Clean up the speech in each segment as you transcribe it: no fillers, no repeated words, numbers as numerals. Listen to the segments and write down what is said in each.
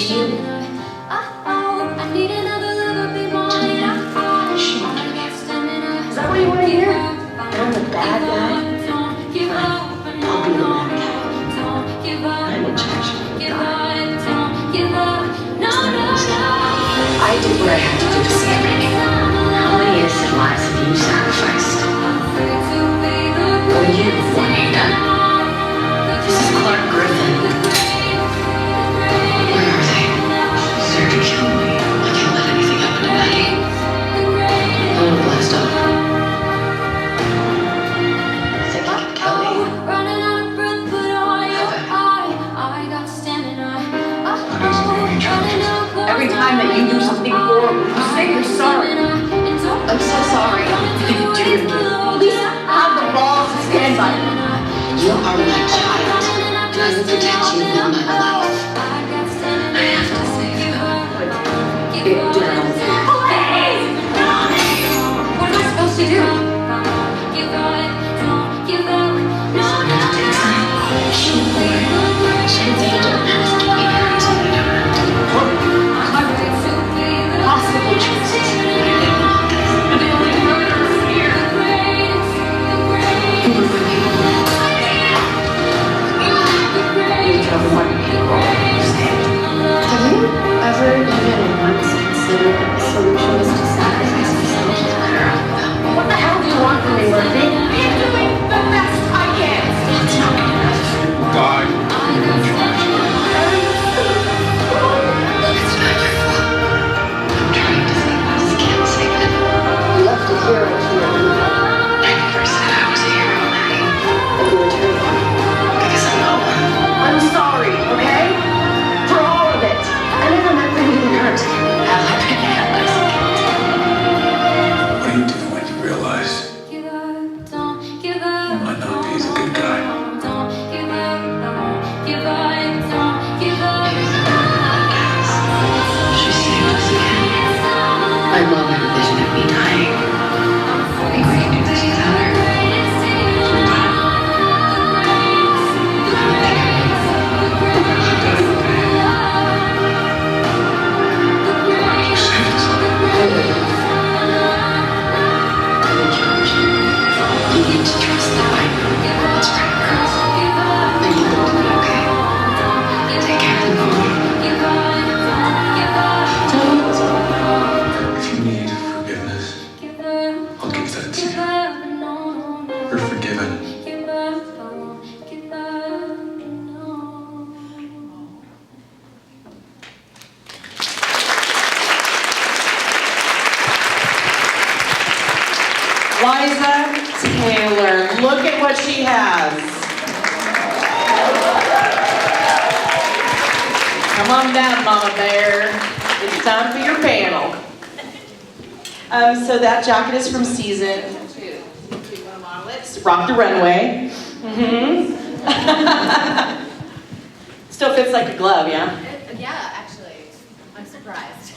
you. Is that what you want to hear? I'm the bad guy. Fine. I'll be the bad guy. I'm in charge of the guy. I did what I had to do to save me. How many innocent lives have you sacrificed? Or you, Juanita? This is Clarke Griffin. Where are they? He's there to kill me. I can't let anything happen to Maddie. I want to blast off. Think you can kill me? Every time that you do something horrible, you say you're sorry. I'm so sorry. You didn't do it. At least have the balls to stand by me. You are my child. I will protect you with my life. I have to save you. Get down. Please! What am I supposed to do? Possible choices. But the only murderers here. You were really wrong. You killed one people. Have you ever even once considered that the solution is to sacrifice myself to let her out? What the hell do you want from me, Lindsay? I'm doing the best I can. It's not good enough. God, you're in charge. It's not your fault. I'm trying to save us. Can't save it. You left a hero here. I never said I was a hero, Maddie. And you returned one. Because I'm not one. I'm sorry, okay? For all of it. I never meant for you to be hurt. Hell, I bet you had less than What do you do when you realize you might not be a good guy? She saved us again. My mom had a vision of me dying. Think we can do this without her? You saved us all. I'm in charge. You need to trust that I know what's right for us. And you will do it, okay? Take care of the phone. Tell me what's wrong. If you need forgiveness, I'll give that to you. You're forgiven. Eliza Taylor, look at what she has. Come on down, Mama Bear. It's time for your panel. So that jacket is from season 2. Let's rock the runway. Still fits like a glove, yeah? Yeah, actually, I'm surprised.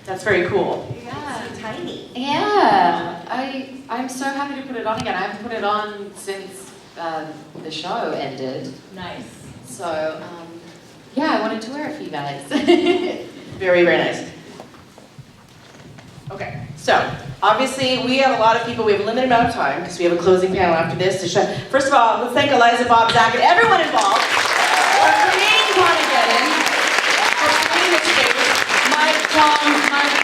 That's very cool. Yeah, Tiny. yeah. I'm so happy to put it on again. I haven't put it on since the show ended. Nice. So, yeah, I wanted to wear it for you guys. Very, very nice. Okay, so obviously we have a lot of people, we have a limited amount of time because we have a closing panel after this to show. First of all, let's thank Eliza, Bob, Zach, and everyone involved for creating ConAgeddon, for creating this space. Mike, Tom,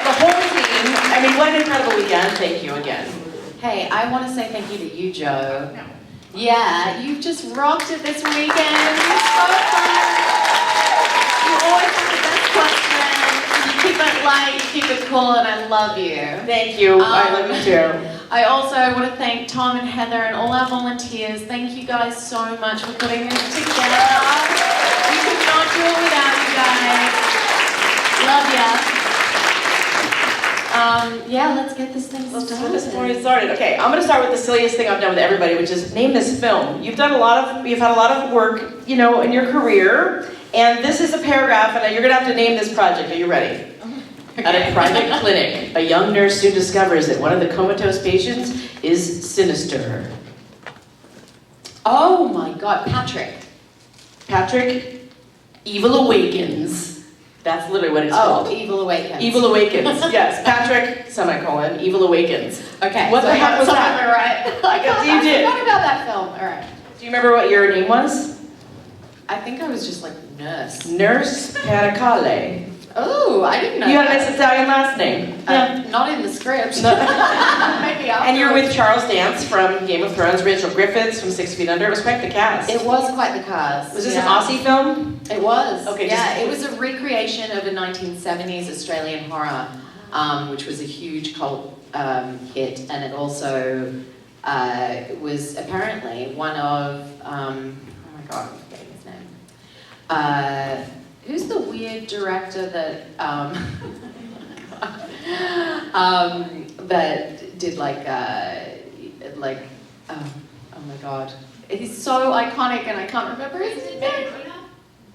the whole team. I mean, what an incredible weekend. Thank you again. Hey, I want to say thank you to you, Joe. Yeah, you've just rocked it this weekend. It's so fun. You always have the best questions. You keep it light, you keep it cool, and I love you. Thank you. I love you too. I also want to thank Tom and Heather and all our volunteers. Thank you guys so much for putting this together. We could not do it without you guys. Love ya. Yeah, let's get this thing Let's started. get this party started. Okay, I'm going to start with the silliest thing I've done with everybody, which is name this film. You've had a lot of work, you know, in your career, and this is a paragraph, and you're going to have to name this project. Are you ready? Okay. At a private clinic, a young nurse soon discovers that one of the comatose patients is sinister. Oh my God, Patrick. Patrick Evil Awakens. That's literally what it's Oh, called. Evil Awakens. Evil Awakens. Yes, Patrick, semicolon, Evil Awakens. Okay. What so the I heck got was some that? of it right. You did. I forgot about that film. All right. Do you remember what your name was? I think I was just like nurse. Nurse Paracale. Oh, I didn't know. You had a that. nice Italian last name. Not in the script. No. Maybe after. And you're with Charles Dance from Game of Thrones, Rachel Griffiths from 6 Feet Under. It was quite the cast. It was quite the cast. Was this an Aussie film? It was. Okay, Yeah, it was a recreation of a 1970s Australian horror, which was a huge cult hit, and it also was apparently one of oh my god, I'm forgetting his name. Who's the weird director that that did like oh my god, he's so iconic and I can't remember his name.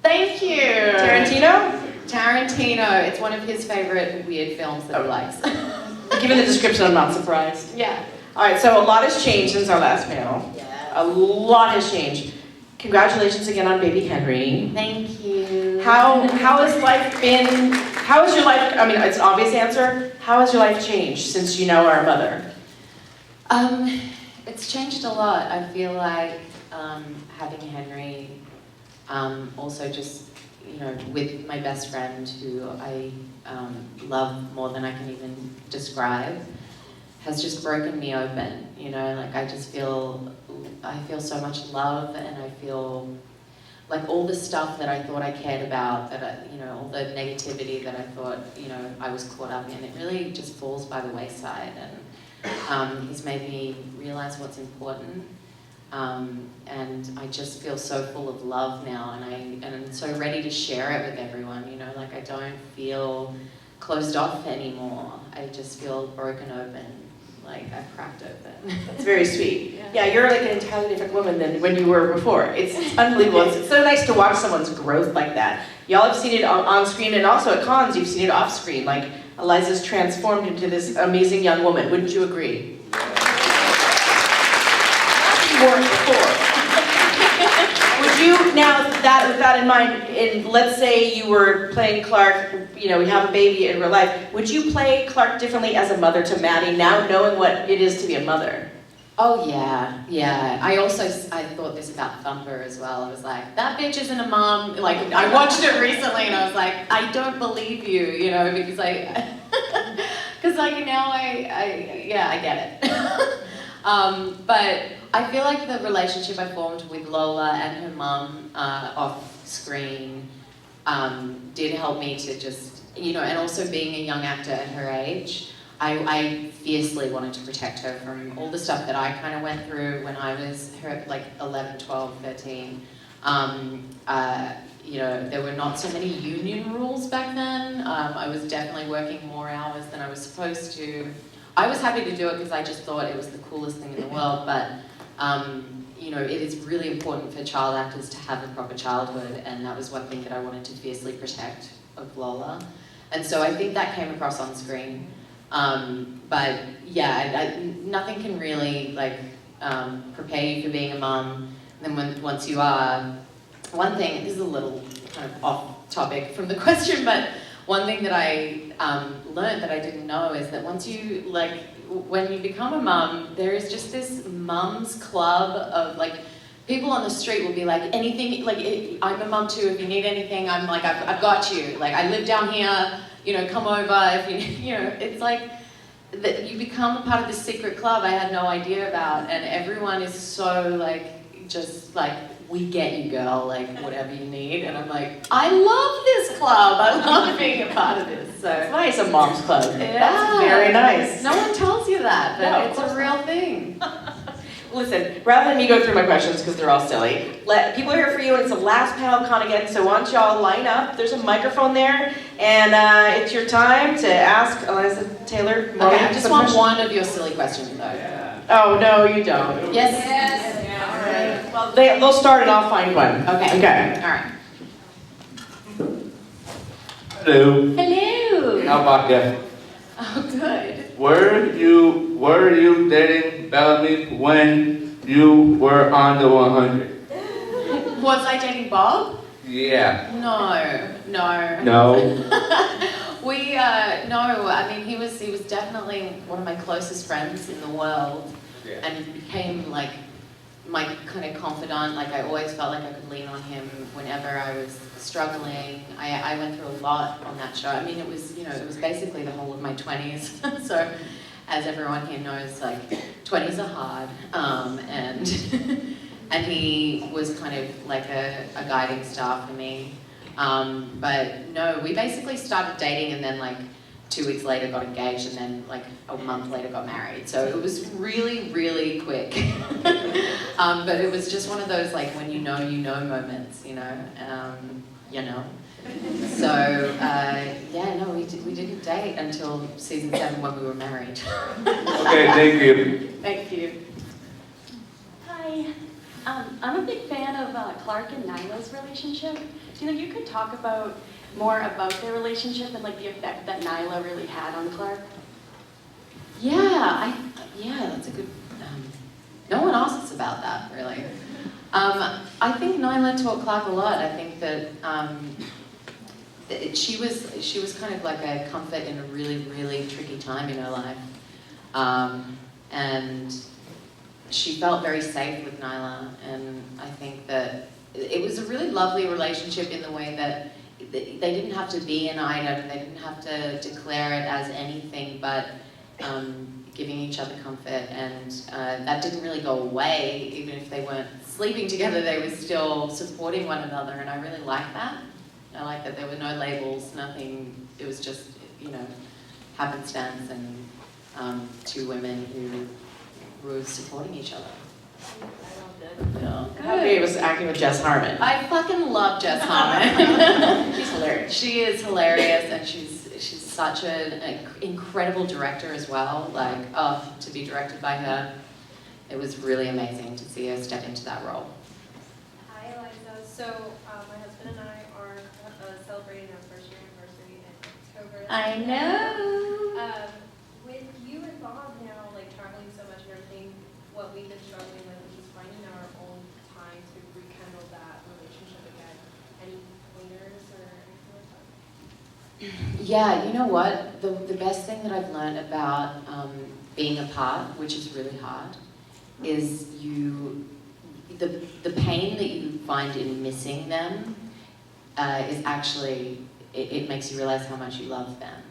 Thank you. Tarantino? Tarantino. It's one of his favorite weird films that he likes. Given the description, I'm not surprised. Yeah. All right, so a lot has changed since our last panel. Yeah. A lot has changed. Congratulations again on baby Henry. Thank you. How has life been? How has your life? I mean, it's an obvious answer. How has your life changed since you now are a mother? It's changed a lot. I feel like having Henry, also just, you know, with my best friend who I love more than I can even describe, has just broken me open. You know, like I feel so much love, and I feel like all the stuff that I thought I cared about, all the negativity that I thought, I was caught up in, it really just falls by the wayside. And he's made me realize what's important. And I just feel so full of love now, and I'm so ready to share it with everyone. Like I don't feel closed off anymore. I just feel broken open, like I've cracked open. That's very sweet. Yeah, you're like an entirely different woman than when you were before. It's unbelievable. It's so nice to watch someone's growth like that. Y'all have seen it on screen, and also at cons, you've seen it off screen. Like Eliza's transformed into this amazing young woman. Wouldn't you agree? You weren't before. Would you, now that with that in mind, let's say you were playing Clarke, we have a baby in real life, would you play Clarke differently as a mother to Maddie now knowing what it is to be a mother? Oh yeah. I thought this about Thumper as well. I was like, that bitch isn't a mom. Like, I watched it recently and I was like, I don't believe you, because now I get it. But I feel like the relationship I formed with Lola and her mum off screen did help me to just, and also being a young actor at her age, I fiercely wanted to protect her from all the stuff that I kind of went through when I was her, like 11, 12, 13. There were not so many union rules back then. I was definitely working more hours than I was supposed to. I was happy to do it because I just thought it was the coolest thing in the world, but it is really important for child actors to have a proper childhood, and that was one thing that I wanted to fiercely protect of Lola. And so I think that came across on screen. But yeah, nothing can really prepare you for being a mom. And then once you are, one thing, this is a little kind of off topic from the question, but one thing that I learned that I didn't know is that once you, when you become a mum, there is just this mums club of people on the street will be like, anything, I'm a mum too, if you need anything, I'm like, I've got you. I live down here, come over, if you, it's like, that you become a part of this secret club I had no idea about, and everyone is so we get you, girl, whatever you need. And I'm like, I love this club. I love being a part of this. So It's nice, a mom's club. yeah. That's very nice. No one tells you that, but No, of it's course a real thing. Listen, rather than me go through my questions because they're all silly, people are here for you, and it's the last panel of ConAgeddon, so why don't y'all line up? There's a microphone there, and it's your time to ask Eliza Taylor. Okay, I just want one of your silly questions, though. Oh, no, you don't. Yes? All right. Well, they'll start and I'll find one. Okay. All right. Hello. Hello. How about that? Oh, good. Were you dating Bellamy when you were on the 100? Was I dating Bob? Yeah. No. No? No, I mean, he was definitely one of my closest friends in the world, Yeah. and became like my kind of confidant. Like, I always felt like I could lean on him whenever I was struggling. I went through a lot on that show. I mean, it was basically the whole of my 20s. So, as everyone here knows, like, 20s are hard, and and he was kind of like a guiding star for me. But no, we basically started dating, and then like 2 weeks later got engaged, and then like a month later got married. So it was really, really quick. But it was just one of those like when you know moments, you know. So yeah, no, we didn't date until season 7 when we were married. Okay, thank you. Thank you. Hi. I'm a big fan of Clarke and Nyla's relationship. Do you think you could talk more about their relationship and like the effect that Nyla really had on Clarke? Yeah, that's a good. No one asks about that, really. I think Nyla taught Clarke a lot. I think that she was kind of like a comfort in a really, really tricky time in her life, and she felt very safe with Nyla. And I think that it was a really lovely relationship in the way that they didn't have to be an item, they didn't have to declare it as anything but giving each other comfort, and that didn't really go away. Even if they weren't sleeping together, they were still supporting one another, and I really like that. I like that there were no labels, nothing, it was just, happenstance, and 2 women who were supporting each other. Yeah. How great was acting with Jess Harmon? I fucking love Jess Harmon. She's hilarious. She is hilarious, and she's such an incredible director as well. Like, to be directed by her, it was really amazing to see her step into that role. Hi, Eliza. So, my husband and I are celebrating our first year anniversary in October. I know. With you and Bob now, like traveling so much and everything, what we've been struggling with is just finding our own time to rekindle that relationship again. Any pointers or anything like that? Yeah, you know what? The best thing that I've learned about being apart, which is really hard, is the pain that you find in missing them is actually, it makes you realize how much you love them.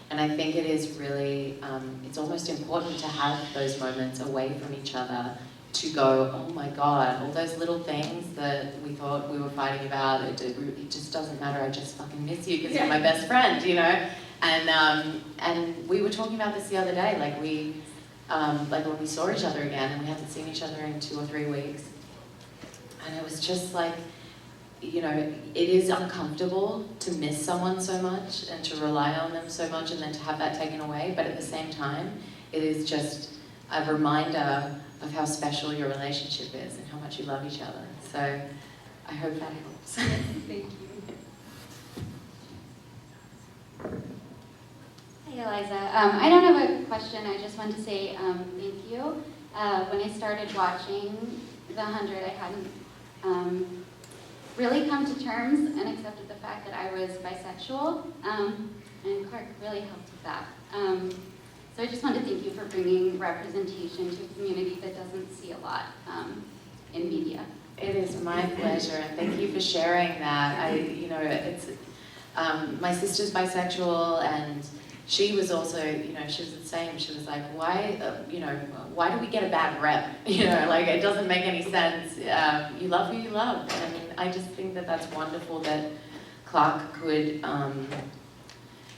And I think it is really, it's almost important to have those moments away from each other to go, oh my God, all those little things that we thought we were fighting about, it just doesn't matter, I just fucking miss you because you're my best friend, And we were talking about this the other day, like when we saw each other again and we hadn't seen each other in 2 or 3 weeks. And it was just like, it is uncomfortable to miss someone so much and to rely on them so much and then to have that taken away, but at the same time, it is just a reminder of how special your relationship is and how much you love each other. So I hope that helps. Thank you. Hey Eliza, I don't have a question, I just wanted to say thank you. When I started watching The 100, I hadn't really come to terms and accepted the fact that I was bisexual, and Clarke really helped with that. So I just wanted to thank you for bringing representation to a community that doesn't see a lot in media. It is my pleasure, and thank you for sharing that. My sister's bisexual, and she was also, she was the same. She was like, why do we get a bad rep? It doesn't make any sense. You love who you love, and I just think that that's wonderful that Clarke could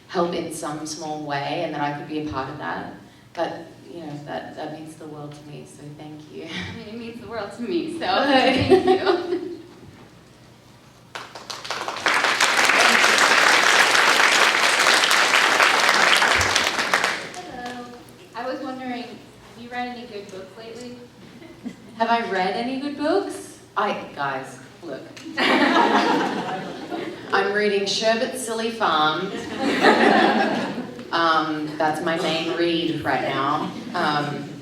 help in some small way, and that I could be a part of that. But that means the world to me. So thank you. I mean, it means the world to me. So thank you. Any good books lately? Have I read any good books? Guys, look. I'm reading Sherbet Silly Farm. That's my main read right now,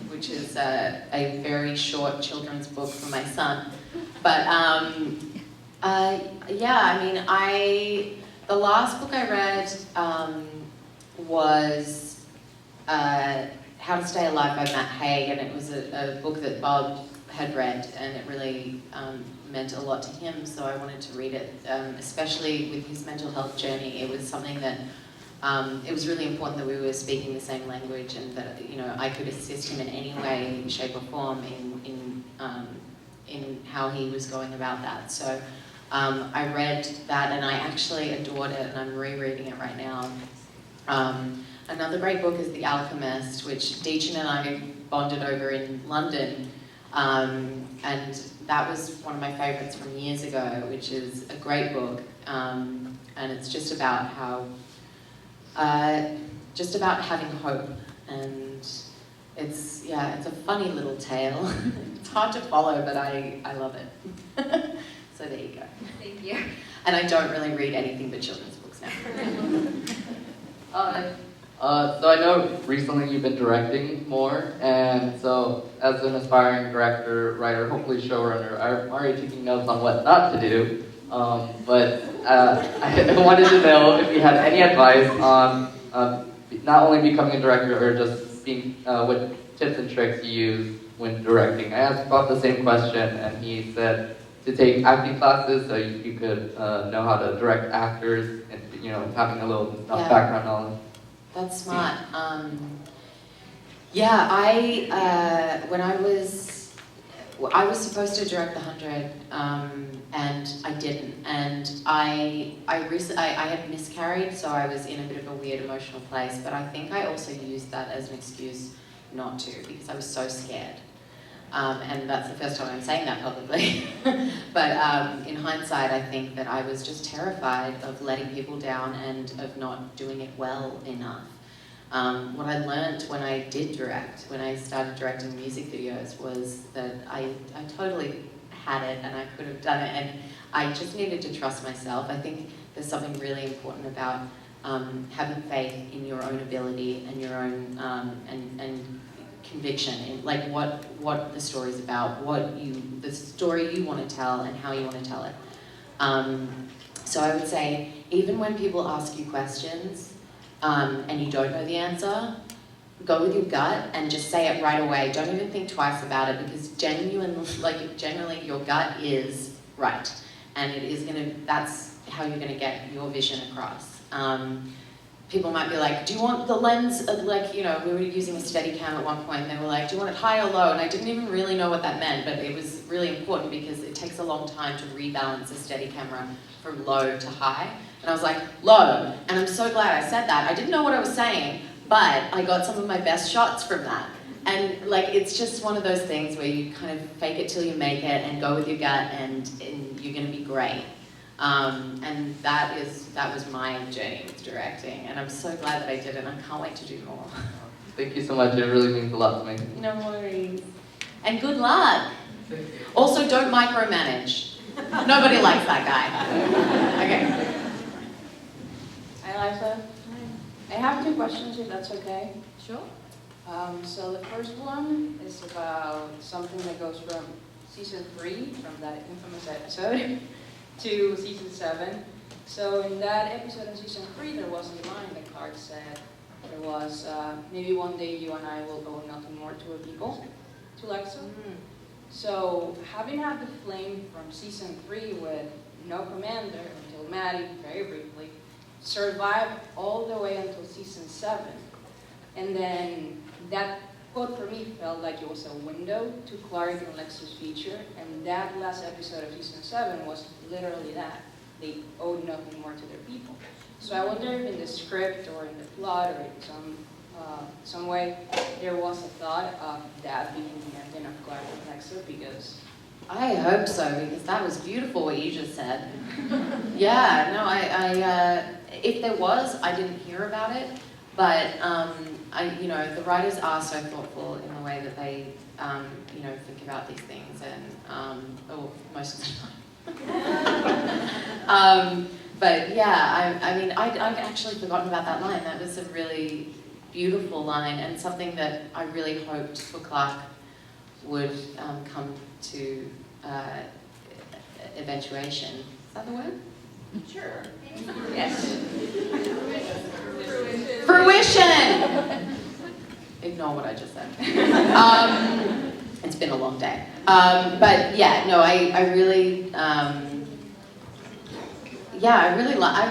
which is a very short children's book for my son. But Yeah, I mean, the last book I read was How to Stay Alive by Matt Haig, and it was a book that Bob had read, and it really meant a lot to him, so I wanted to read it, especially with his mental health journey. It was something that, it was really important that we were speaking the same language, and that, you know, I could assist him in any way, shape or form in how he was going about that. So I read that and I actually adored it, and I'm rereading it right now. Another great book is The Alchemist, which Deechin and I bonded over in London, and that was one of my favorites from years ago, which is a great book, and it's just about how, just about having hope, and it's a funny little tale. It's hard to follow, but I love it. So there you go. Thank you. And I don't really read anything but children's books now. So I know recently you've been directing more, and so as an aspiring director, writer, hopefully showrunner, I'm already taking notes on what not to do. But I wanted to know if you had any advice on not only becoming a director or just being what tips and tricks you use when directing. I asked Bob the same question, and he said to take acting classes so you could know how to direct actors, and you know, having a little background knowledge. That's smart. Yeah, when I was supposed to direct The 100, and I didn't. And I had miscarried, so I was in a bit of a weird emotional place. But I think I also used that as an excuse not to, because I was so scared. And that's the first time I'm saying that publicly. But in hindsight, I think that I was just terrified of letting people down and of not doing it well enough. What I learned when I did direct, when I started directing music videos, was that I totally had it and I could have done it, and I just needed to trust myself. I think there's something really important about having faith in your own ability and your own and conviction in like what the story's about, the story you want to tell and how you want to tell it. So I would say, even when people ask you questions and you don't know the answer, go with your gut and just say it right away. Don't even think twice about it, because generally your gut is right, and that's how you're gonna get your vision across. People might be like, do you want the lens of, like, you know, we were using a Steadicam at one point, and they were like, do you want it high or low? And I didn't even really know what that meant, but it was really important because it takes a long time to rebalance a Steady camera from low to high. And I was like, low. And I'm so glad I said that. I didn't know what I was saying, but I got some of my best shots from that. And like, it's just one of those things where you kind of fake it till you make it and go with your gut, and you're gonna be great. And that was my journey with directing, and I'm so glad that I did it, and I can't wait to do more. Thank you so much, it really means a lot to me. No worries. And good luck. Also, don't micromanage. Nobody likes that guy. Okay. Hi, Eliza. I have 2 questions, if that's okay. Sure. So the first one is about something that goes from season 3, from that infamous episode, to season 7. So in that episode in season 3, there was a line that Clarke said. There was, maybe one day you and I will owe nothing more to a people, to Lexa. So having had the flame from season 3 with no commander until Maddie, very briefly, survived all the way until season 7. And then that quote for me felt like it was a window to Clarke and Lexa's future, and that last episode of season 7 was literally that. They owed nothing more to their people. So I wonder if in the script or in the plot or in some way there was a thought of that being the ending of Clarke and Lexa, because I hope so, because that was beautiful what you just said. Yeah, no, I if there was, I didn't hear about it, but you know, the writers are so thoughtful in the way that they, you know, think about these things, and or most of the time. But yeah, I mean, I'd actually forgotten about that line. That was a really beautiful line, and something that I really hoped for Clarke would come to eventuation. that the word? Sure. Yes. Fruition! Ignore what I just said. It's been a long day. But yeah, no, I really, I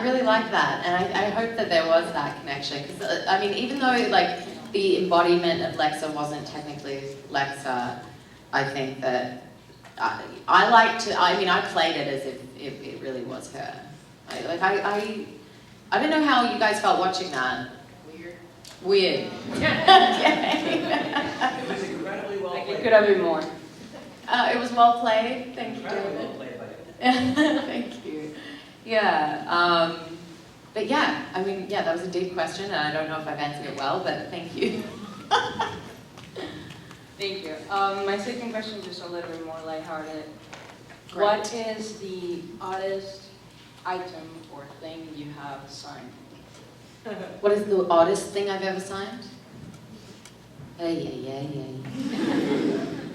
really like that, and I hope that there was that connection. Because I mean, even though like the embodiment of Lexa wasn't technically Lexa, I think that I like to. I mean, I played it as if it really was her. I don't know how you guys felt watching that. Weird. Okay. It was incredibly well Like played. it could have been more. It was well played. Thank you, Incredibly David. well played by you. Thank you. Yeah. But yeah, I mean, yeah, that was a deep question, and I don't know if I've answered it well, but thank you. Thank you. My second question is just a little bit more lighthearted. Great. What is the oddest item or thing you have signed? What is the oddest thing I've ever signed? Yeah.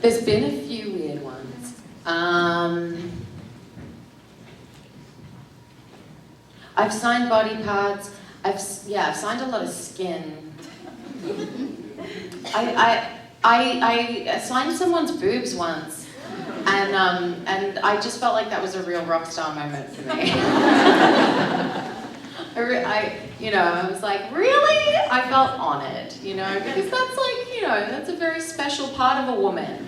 There's been a few weird ones. I've signed body parts. I've signed a lot of skin. I signed someone's boobs once, and I just felt like that was a real rock star moment for me. I was like, really? I felt honored, because that's like, that's a very special part of a woman.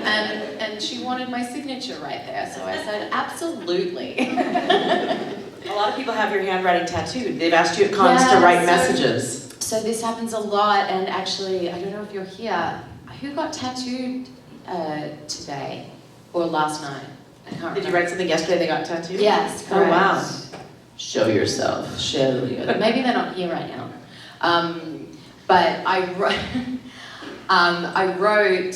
And she wanted my signature right there, so I said, absolutely. A lot of people have your handwriting tattooed. They've asked you at cons to write messages. So this happens a lot, and actually, I don't know if you're here, who got tattooed today or last night? I can't remember. Did you write something yesterday they got tattooed? Yes, Oh, correct. wow. Show yourself. Show you. Maybe they're not here right now. But I wrote,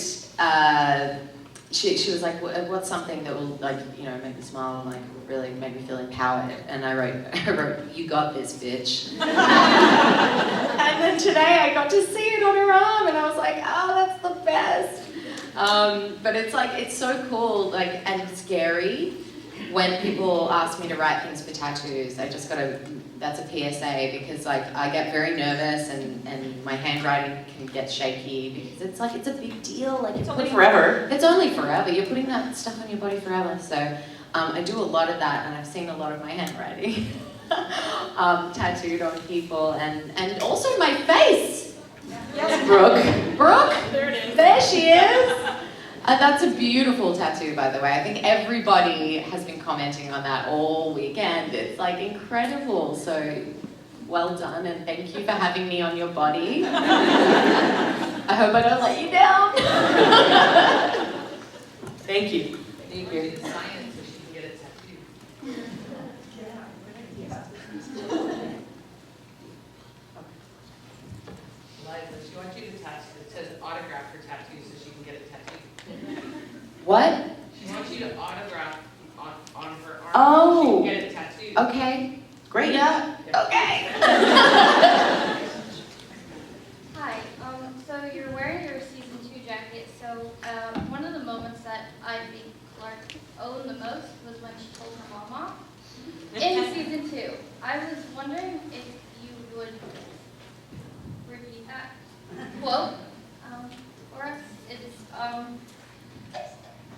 she was like, what's something that will make me smile and really make me feel empowered? And I wrote, you got this, bitch. And then today I got to see it on her arm, and I was like, oh, that's the best. But it's so cool, and scary. When people ask me to write things for tattoos, that's a PSA, because I get very nervous, and my handwriting can get shaky, because it's a big deal. It's only forever. It's only forever. You're putting that stuff on your body forever. So I do a lot of that, and I've seen a lot of my handwriting tattooed on people, and also my face. Yes, Brooke. Brooke? There it is. There she is. That's a beautiful tattoo, by the way. I think everybody has been commenting on that all weekend. It's incredible. So well done, and thank you for having me on your body. I hope I don't let you down. Thank you. Thank you. Science so she can get it tattooed. Eliza, she wants you to tattoo. It says autograph her tattoo so she can get it tattooed. What? She wants you to autograph on her arm Oh. so she can get it tattooed. Okay. Great. Yeah. Okay. Hi, so you're wearing your season 2 jacket, so one of the moments that I think Clarke owned the most was when she told her mama in season 2. I was wondering if you would repeat that quote for us. It's,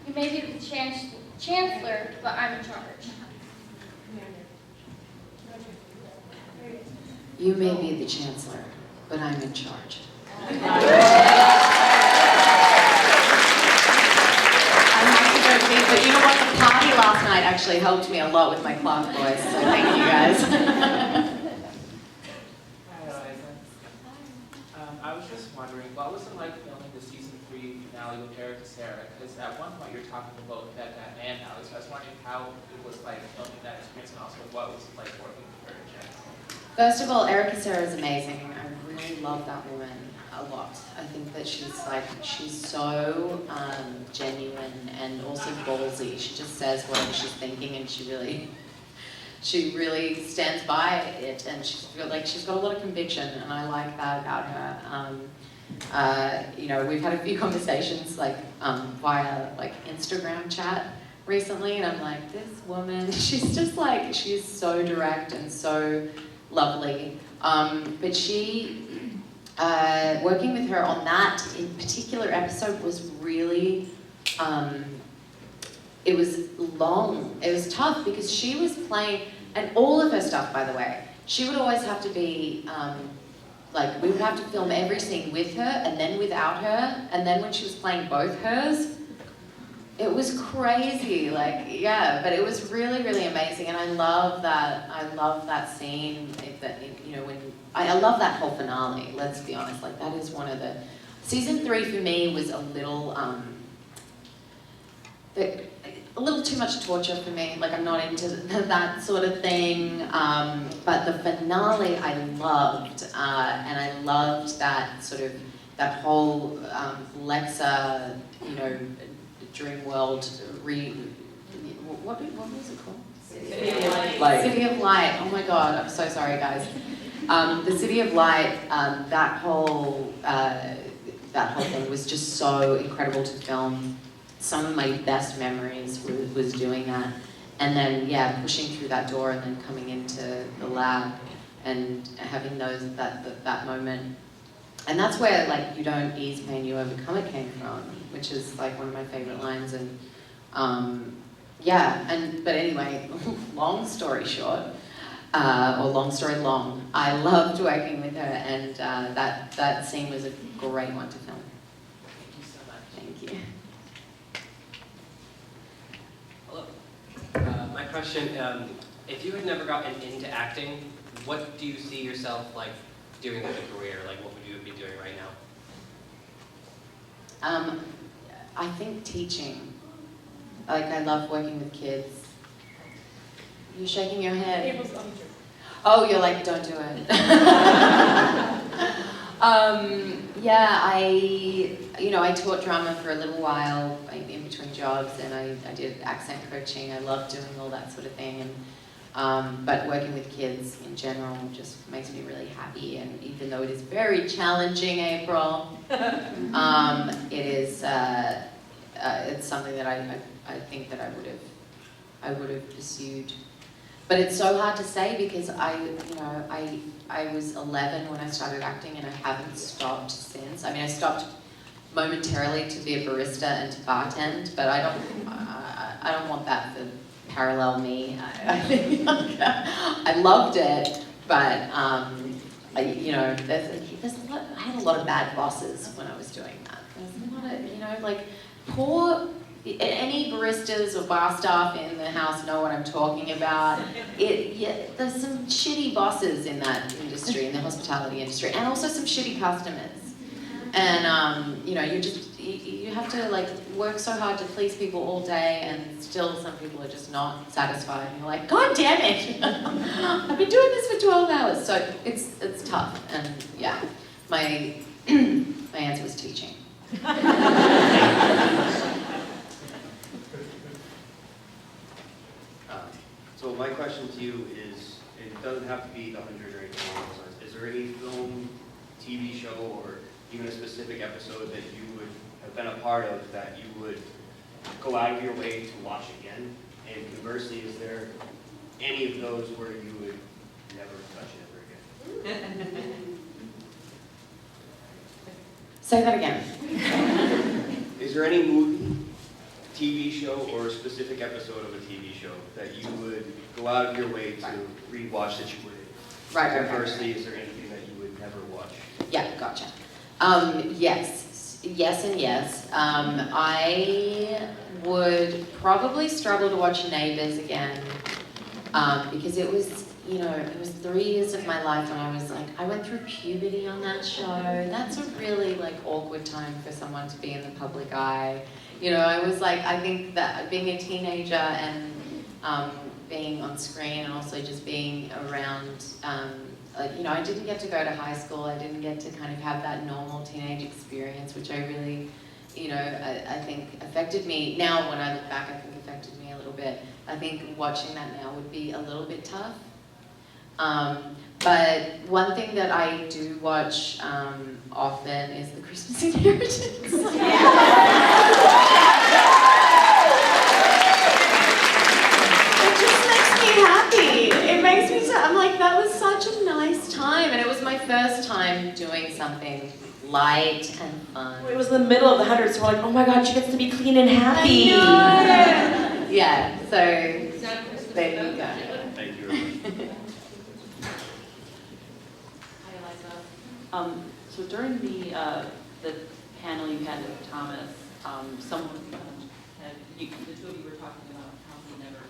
you may be the chancellor, but I'm in charge. You may be the chancellor, but I'm in charge. I have to go pee, but you know what? The party last night actually helped me a lot with my Clarke voice, so thank you guys. Hi, Eliza. I was just wondering, what was it like filming the season 3 finale with Erica Sarah? Because at one point you're talking about that man now, so I was wondering how it was like filming that experience, and also what was it like working with her and Jen? First of all, Erica Sarah is amazing. I really love that woman a lot. I think that she's so genuine and also ballsy. She just says whatever she's thinking, and she really stands by it, and she's got a lot of conviction, and I like that about her. We've had a few conversations via Instagram chat, recently, and I'm like, this woman, she's just like, she's so direct and so lovely. But she, working with her on that in particular episode was really, it was long, it was tough because she was playing, and all of her stuff, by the way, she would always have to be, like, we would have to film every scene with her and then without her, and then when she was playing both hers, it was crazy, like, yeah, but it was really, really amazing, and I love that scene, you know, I love that whole finale, let's be honest, like, that is one of the, season 3 for me was a little too much torture for me, like, I'm not into that sort of thing, but the finale I loved, and I loved that sort of, that whole Lexa, you know, dream world what was it called? City of Light. City of Light. Oh my God, I'm so sorry, guys. The City of Light. That whole thing was just so incredible to film. Some of my best memories was doing that, and then pushing through that door and then coming into the lab and having that moment. And that's where, like, you don't ease pain, you overcome it came from, which is like one of my favorite lines. And but anyway, long story short, or long story long, I loved working with her, and that scene was a great one to film. Thank you so much. Thank you. Hello. My question, if you had never gotten into acting, what do you see yourself like doing with a career? Like, what would you be doing right now? I think teaching. Like, I love working with kids. You're shaking your head. Oh, you're like, don't do it. I taught drama for a little while in between jobs, and I did accent coaching. I love doing all that sort of thing. And but working with kids in general just makes me really happy. And even though it is very challenging, April, it is it's something that I think that I would have pursued. But it's so hard to say because I was 11 when I started acting, and I haven't stopped since. I mean, I stopped momentarily to be a barista and to bartend, but I don't want that to parallel me. I loved it, but there's a lot. I had a lot of bad bosses when I was doing that. There's a lot of like poor. Any baristas or bar staff in the house know what I'm talking about. There's some shitty bosses in that industry, in the hospitality industry, and also some shitty customers. And you have to like work so hard to please people all day, and still some people are just not satisfied. And you're like, God damn it! I've been doing this for 12 hours, so it's tough. And my answer was teaching. So my question to you is, it doesn't have to be the 100 or anything along those lines. Is there any film, TV show, or even a specific episode that you would have been a part of that you would go out of your way to watch again? And conversely, is there any of those where you would never touch it ever again? Say that again. Is there any movie, TV show, or a specific episode of a TV show that you would go out of your way to rewatch that you would? Right. Conversely, is there anything that you would never watch? Yeah, gotcha. Yes, and yes. I would probably struggle to watch Neighbours again because it was 3 years of my life when I was like, I went through puberty on that show. That's a really like awkward time for someone to be in the public eye. I was like, I think that being a teenager and being on screen and also just being around, I didn't get to go to high school. I didn't get to kind of have that normal teenage experience, which I really, I think affected me. Now, when I look back, I think affected me a little bit. I think watching that now would be a little bit tough. But one thing that I do watch often is The Christmas Inheritance. such a nice time, and it was my first time doing something light and fun. It was the middle of the 100, so we're like, oh my god, she gets to be clean and happy. Yeah, so there you go. Thank you very much. Hi, Eliza. So during the panel you had with Thomas, someone the two of you were talking about how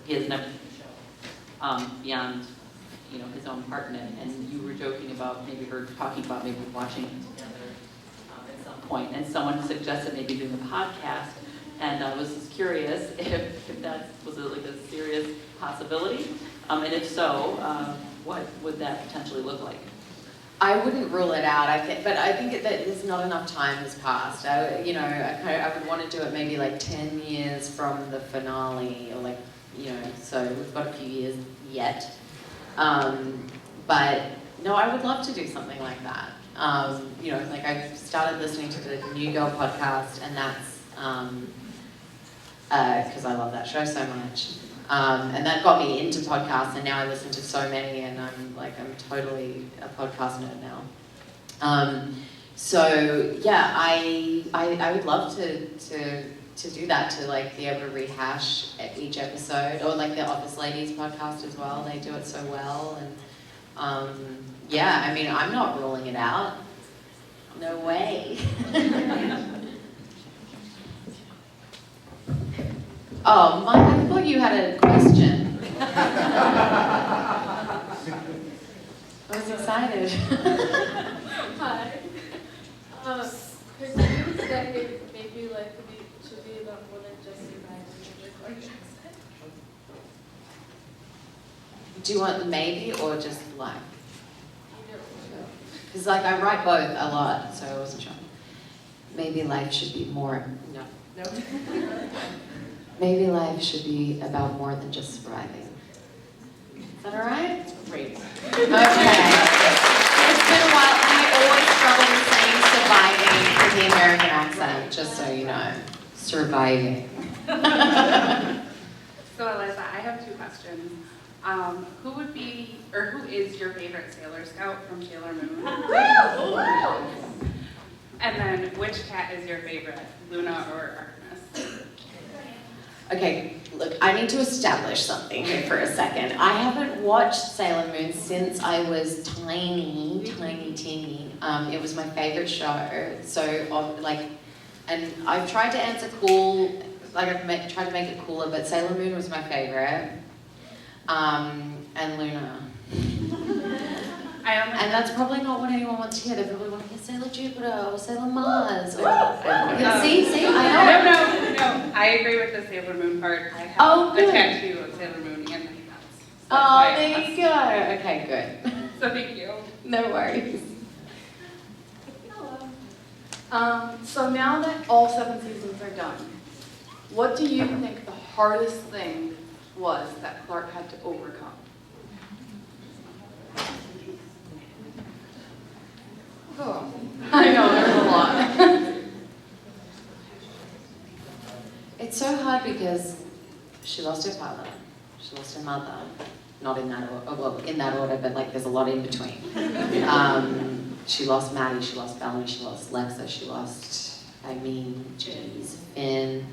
he has never seen the show beyond, his own part in it, and you were joking about talking about maybe watching it together at some point, and someone suggested maybe doing a podcast, and I was just curious if that was a serious possibility, and if so, what would that potentially look like? I wouldn't rule it out. But I think that there's not enough time has passed. I would want to do it maybe like 10 years from the finale, or so we've got a few years yet. But no, I would love to do something like that. I started listening to the New Girl podcast, and that's because I love that show so much. And that got me into podcasts, and now I listen to so many, and I'm totally a podcast nerd now. So yeah, I would love to do that, to be able to rehash each episode, or the Office Ladies podcast as well. They do it so well, and yeah, I mean, I'm not ruling it out. No way. Oh, Mike, I thought you had a question. I was excited. Hi. Because you said maybe it should be about more than just surviving. Do you want the maybe or just life? Because I write both a lot, so I wasn't sure. Maybe life should be more. No. Maybe life should be about more than just surviving. Is that all right? Great. Okay. It's been a while, and I always struggle with saying surviving with the American accent, just so you know. Surviving. So Eliza, I have two questions. Who is your favorite Sailor Scout from Sailor Moon? And then, which cat is your favorite, Luna or Artemis? Okay, look, I need to establish something here for a second. I haven't watched Sailor Moon since I was teeny. It was my favorite show. So, and I've tried to answer cool, I've tried to make it cooler, but Sailor Moon was my favorite. And Luna. And that's probably not what anyone wants to hear. They probably want to hear Sailor Jupiter or Sailor Mars. See, I know. No, I agree with the Sailor Moon part. I have a tattoo of Sailor Moon and my nuts. Oh, there you go. Okay, good. So thank you. No worries. So now that all 7 seasons are done, what do you think the hardest thing was that Clarke had to overcome? Oh, I know, there's a lot. It's so hard because she lost her father, she lost her mother, not in that order, well, in that order, but there's a lot in between. She lost Maddie, she lost Bellamy, she lost Lexa, she lost, Finn.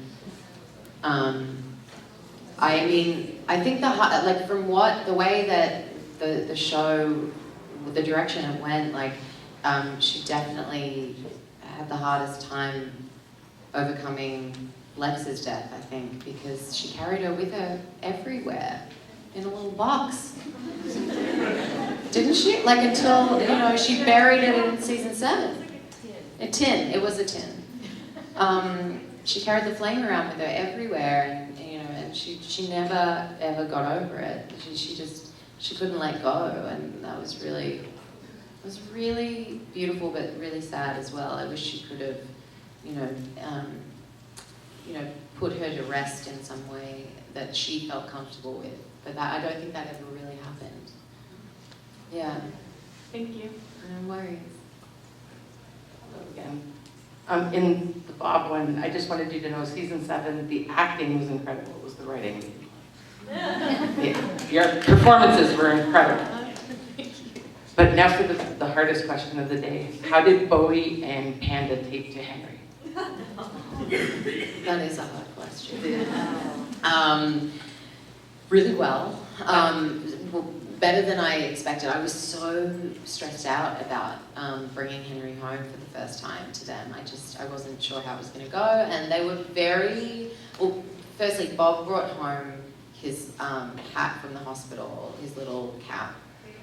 I think the way that the show, the direction it went, she definitely had the hardest time overcoming Lex's death, I think, because she carried her with her everywhere in a little box. Didn't she? Until, she buried it in season 7. A tin. It was a tin. She carried the flame around with her everywhere, and she never ever got over it. She couldn't let go, and that was really beautiful, but really sad as well. I wish she could have, put her to rest in some way that she felt comfortable with. But I don't think that ever really happened. Yeah. Thank you. No worries. Again. In the Bob one, I just wanted you to know, season 7, the acting was incredible. It was the writing. Your performances were incredible. But now for the hardest question of the day. How did Bowie and Panda take to Henry? That is a hard question. Really well. Better than I expected. I was so stressed out about bringing Henry home for the first time to them. I wasn't sure how it was going to go, and they were very. Well, firstly, Bob brought home his hat from the hospital, his little cap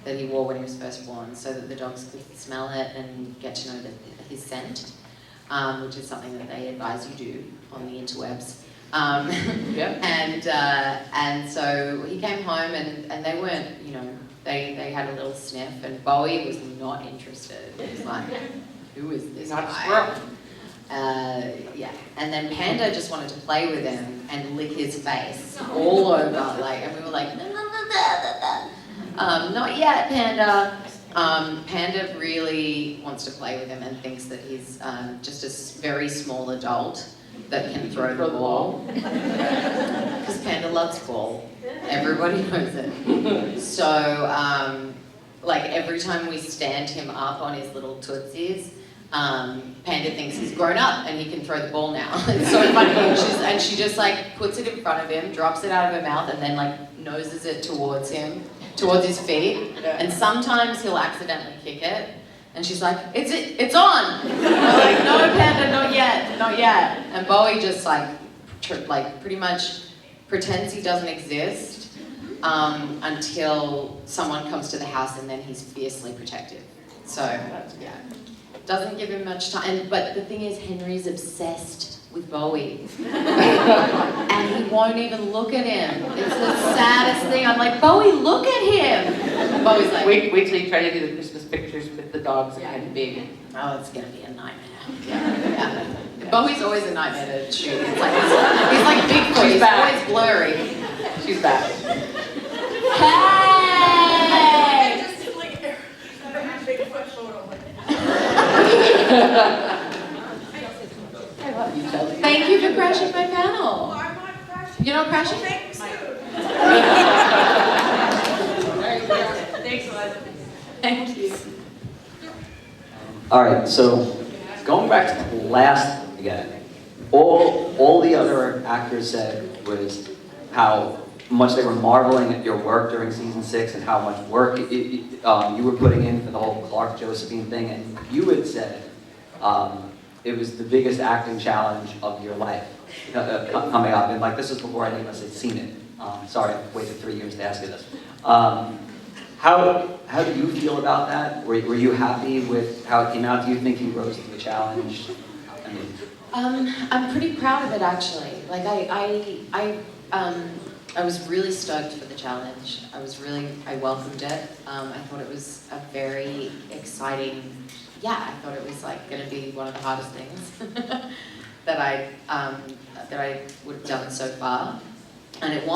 that he wore when he was first born, so that the dogs could smell it and get to know his scent, which is something that they advise you do on the interwebs. And so he came home and they weren't, they had a little sniff, and Bowie was not interested. He was like, who is this guy? Yeah, and then Panda just wanted to play with him and lick his face all over, and we were like, not yet, Panda. Panda really wants to play with him and thinks that he's just a very small adult that can throw the ball. Because Panda loves ball. Everybody knows it. So, every time we stand him up on his little tootsies, Panda thinks he's grown up and he can throw the ball now. It's so funny. And she just puts it in front of him, drops it out of her mouth, and then noses it towards him, towards his feet. And sometimes he'll accidentally kick it. And she's like, it's on! And we're like, no, Panda, not yet, not yet. And Bowie just pretty much pretends he doesn't exist until someone comes to the house, and then he's fiercely protective. So, yeah. Doesn't give him much time. But the thing is, Henry's obsessed with Bowie. And he won't even look at him. It's the saddest thing. I'm like, Bowie, look at him! And Bowie's like... Wait till you try to do the Christmas pictures with the dogs and baby. Oh, it's gonna be a nightmare. Yeah. Bowie's always a nightmare to shoot. It's he's like Bigfoot. He's always blurry. She's back. Hey! Thank you for crashing my panel. I'm not crashing. You're not crashing? Thanks, Eliza. Thank you. All right, so going back to the last again, all the other actors said was how much they were marveling at your work during season 6 and how much work you were putting in for the whole Clarke Josephine thing, and you had said it was the biggest acting challenge of your life coming up, and this is before any of us had seen it. Sorry, I waited 3 years to ask you this. How do you feel about that? Were you happy with how it came out? Do you think you rose to the challenge? I'm pretty proud of it, actually. I was really stoked for the challenge. I welcomed it. I thought it was a very exciting, I thought it was going to be one of the hardest things that I would have done so far. And it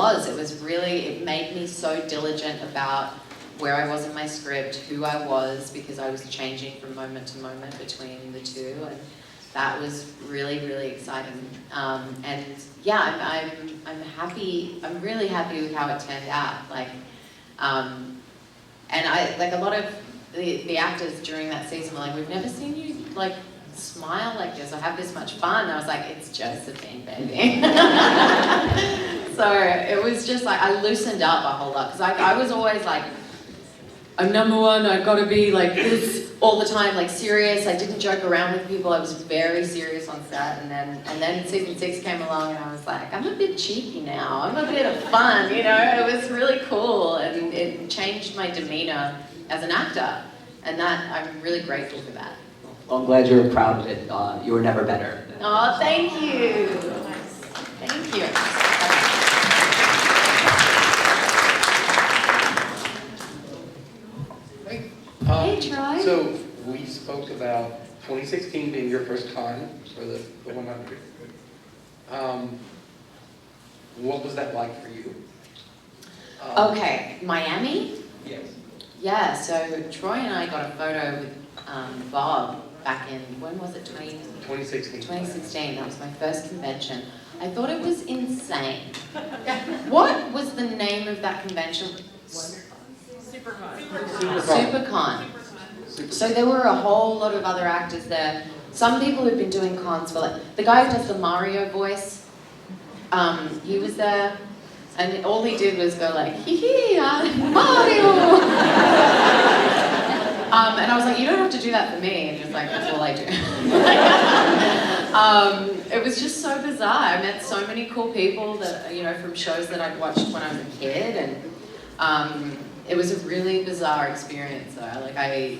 made me so diligent about where I was in my script, who I was, because I was changing from moment to moment between the two, and that was really, really exciting. And yeah, I'm happy. I'm really happy with how it turned out. And a lot of the actors during that season were like, "We've never seen you smile like this or have this much fun." And I was like, "It's Josephine, baby." So it was just I loosened up a whole lot, because I was always I'm number one, I've got to be this all the time, serious. I didn't joke around with people. I was very serious on set. And then season 6 came along, and I was like, I'm a bit cheeky now. I'm a bit of fun, It was really cool, and it changed my demeanor as an actor. And that, I'm really grateful for that. Well, I'm glad you're proud of it. You were never better. Oh, thank you. Thank you. Hey, Troy. So we spoke about 2016 being your first con for the 100. What was that like for you? Okay, Miami? Yes. Yeah, so Troy and I got a photo with Bob back in, when was it, 2016. 2016, that was my first convention. I thought it was insane. What was the name of that convention? SuperCon. So there were a whole lot of other actors there. Some people who'd been doing cons for like, the guy who does the Mario voice, he was there, and all he did was go like, hee hee, Mario! And I was like, you don't have to do that for me, and he was like, that's all I do. It was just so bizarre. I met so many cool people that, you know, from shows that I'd watched when I was a kid, and it was a really bizarre experience. Like I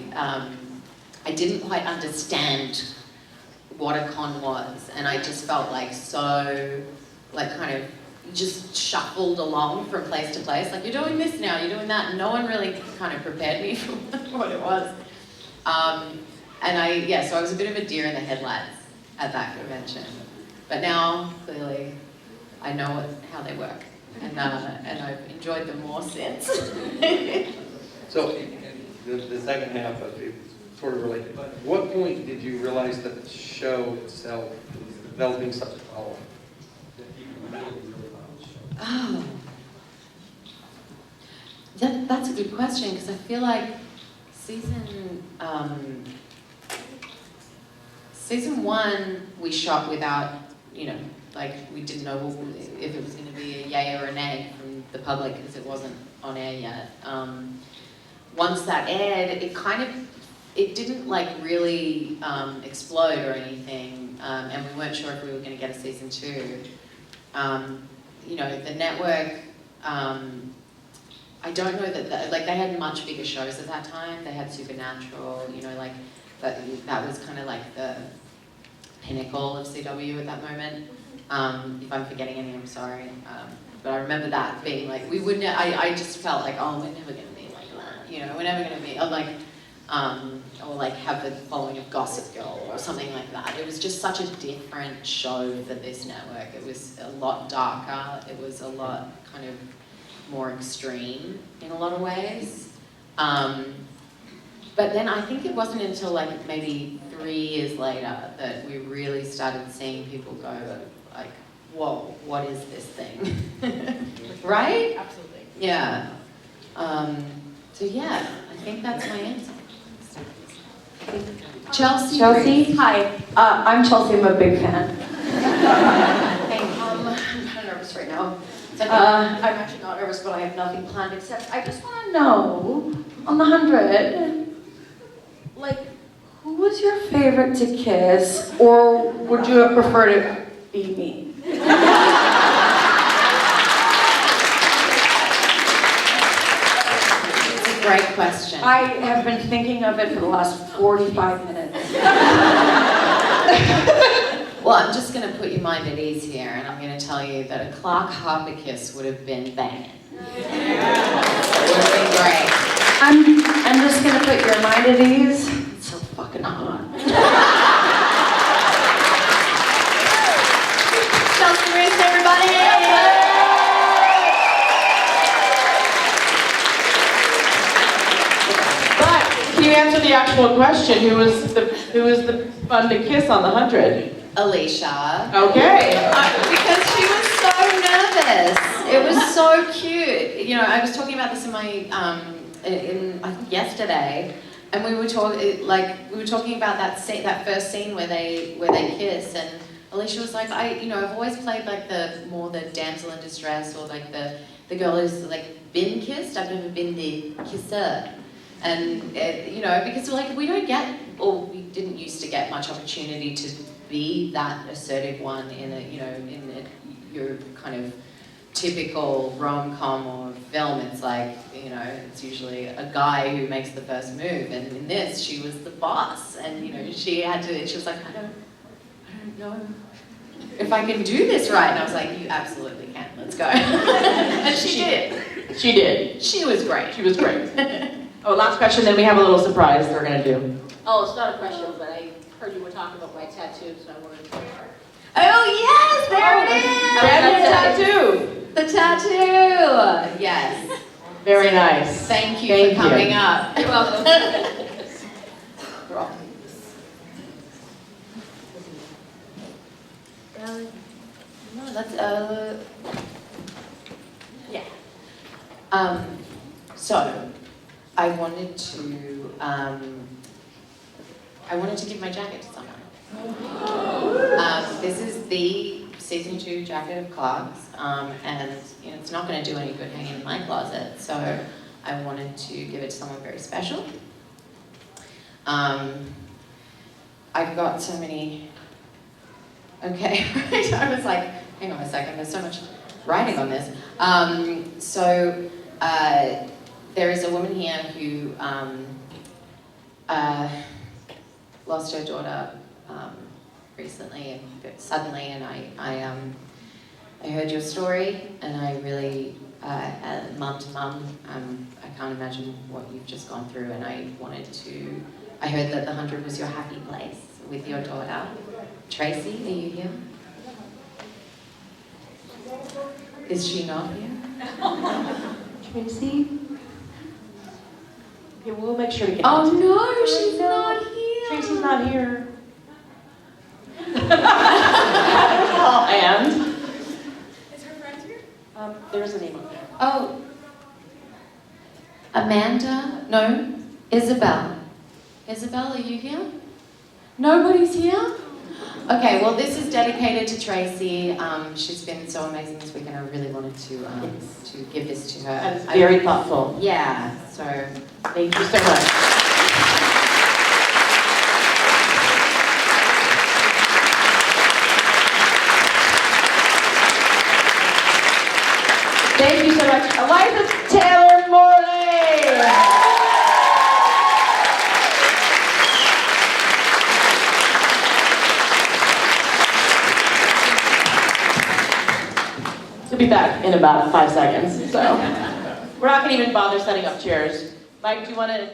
didn't quite understand what a con was, and I just felt like so, like kind of just shuffled along from place to place. Like, you're doing this now, you're doing that, and no one really kind of prepared me for what it was. And so I was a bit of a deer in the headlights at that convention. But now, clearly, I know how they work. And I've enjoyed them more since. So, the second half of it sort of related. At what point did you realize that the show itself was developing such a following? Oh. That's a good question, because I feel like season 1 we shot without, you know, like we didn't know if it was going to be a yay or a nay from the public because it wasn't on air yet. Once that aired, it didn't like really explode or anything, and we weren't sure if we were going to get a season 2. You know, the network, I don't know that, like they had much bigger shows at that time. They had Supernatural, you know, like that was kind of like the pinnacle of CW at that moment. If I'm forgetting any, I'm sorry. But I remember that being like, we wouldn't, I just felt like, oh, we're never going to be like that. You know, we're never going to be, or like have the following of Gossip Girl or something like that. It was just such a different show for this network. It was a lot darker. It was a lot kind of more extreme in a lot of ways. But then I think it wasn't until like maybe 3 years later that we really started seeing people go like, whoa, what is this thing? Right? Absolutely. Yeah. So yeah, I think that's my answer. Chelsea? Hi, I'm Chelsea, I'm a big fan. I'm kind of nervous right now. I'm actually not nervous, but I have nothing planned except I just want to know, On the 100, like, who was your favorite to kiss, or would you have preferred it be me? Great question. I have been thinking of it for the last 45 minutes. Well, I'm just going to put your mind at ease here, and I'm going to tell you that a Clarke Harper kiss would have been banging. It would have been great. I'm just going to put your mind at ease. It's so fucking hot. Chelsea Reese, everybody! But can you answer the actual question? Who was the fun to kiss on the 100? Alicia. Okay. Because she was so nervous. It was so cute. You know, I was talking about this in my I think yesterday, and we were talking about that scene, that first scene where they kiss, and Alicia was like, I've always played like the damsel in distress, or like the girl who's like been kissed. I've never been the kisser. And because we don't get, or we didn't used to get much opportunity to be that assertive one in your kind of typical rom-com or film. It's like, it's usually a guy who makes the first move, and in this she was the boss, and she was like, I don't know if I can do this right, and I was like, you absolutely can, let's go. And she did. She did. She was great. She was great. Oh, last question, then we have a little surprise we're going to do. Oh, it's not a question, but I heard you were talking about my tattoo, so I wanted to. Oh yes, there it is! The tattoo! The tattoo! Yes. Very nice. Thank you for coming up. You're welcome. No, that's yeah. So I wanted to give my jacket to someone. This is the season 2 jacket of Clarke's, and you know, it's not going to do any good hanging in my closet, so I wanted to give it to someone very special. I've got so many. Okay, I was like, hang on a second, there's so much writing on this. There is a woman here who lost her daughter recently and suddenly, and I heard your story, and I really, mum to mum, I can't imagine what you've just gone through, and I heard that the 100 was your happy place with your daughter. Tracy, are you here? Is she not here? Tracy? Okay, we'll make sure to get Oh no, she's not here. Tracy's not here. And? Is her friend here? There's a name up there. Oh. Amanda? No. Isabel. Isabel, are you here? Nobody's here? Okay, well this is dedicated to Tracy. She's been so amazing this week, and I really wanted to give this to her. That is very thoughtful. Yeah, so thank you so much. Thank you so much, Eliza Taylor Morley. We'll be back in about 5 seconds, so we're not going to even bother setting up chairs. Mike, do you want to